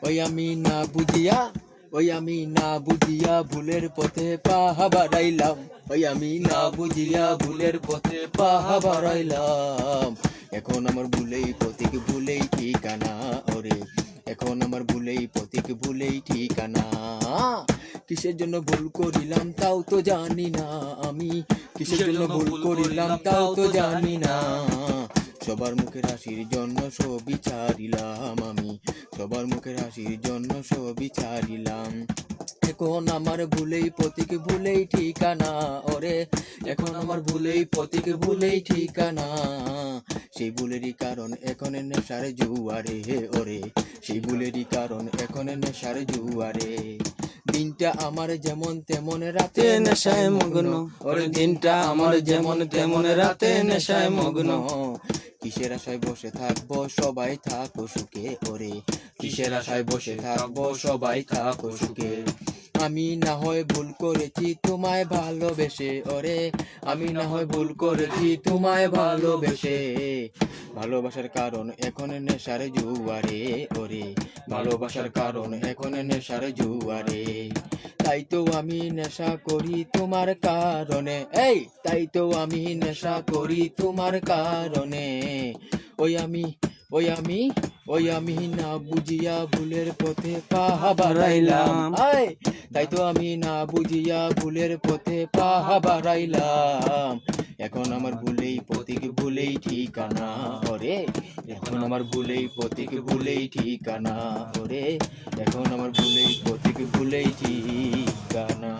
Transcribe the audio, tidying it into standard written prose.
ওই আমি না বুঝিয়া, ওই আমি না বুঝিয়া ভুলের পথে পা বাড়াইলাম। ওই আমি না বুঝিয়া ভুলের পথে পা বাড়াইলাম। এখন আমার ভুলেই প্রতীক, ভুলেই ঠিকানা। ওরে এখন আমার ভুলেই প্রতীক, ভুলেই ঠিকানা। কিসের জন্য ভুল করিলাম তাও তো জানি না আমি, কিসের জন্য ভুল করিলাম তাও তো জানি না। সবার মুখের হাসির জন্য সবই ছাড়িলাম আমি, সবার মুখের হাসির জন্য সবই ছাড়িলাম। এখন আমার ভুলেই প্রতীক, ভুলেই ঠিকানা। ওরে এখন আমার ভুলেই প্রতীক, ভুলেই ঠিকানা। সেই ভুলেরই কারণ এখন নেশার জুয়ারে। ওরে সেই ভুলেরই কারণ এখন নেশার জুয়ারে। দিনটা আমার যেমন তেমন রাতে নেশায় মগ্ন। ওরে দিনটা আমার যেমন তেমন রাতে নেশায় মগ্ন। কিসের আশায় বসে থাকবো সবাই থাকো সুখে। ওরে কিসের আশায় বসে থাকবো সবাই থাকো সুখে। আমি না হয় ভুল করেছি তোমায় ভালোবেসে। ওরে আমি না হয় ভুল করেছি তোমায় ভালোবেসে। ভালোবাসার কারণ এখন নেশার জুয়ারে। ওরে ভালোবাসার কারণ এখন নেশার জুয়ারে। তাই তো আমি নেশা করি তোমার কারণে। এই তাই তো আমি নেশা করি তোমার কারণে। ওই আমি, ওই আমি, ওই আমি না বুঝিয়া ভুলের পথে পা বাড়াইলাম। তাই তো আমি না বুঝিয়া ভুলের পথে পা বাড়াইলাম। এখন আমার ভুলেই প্রতীক, ভুলেই ঠিকানা। ওরে এখন আমার ভুলেই প্রতীক, ভুলেই ঠিকানা। ওরে এখন আমার ভুলেই প্রতীক, ভুলেই ঠিকানা।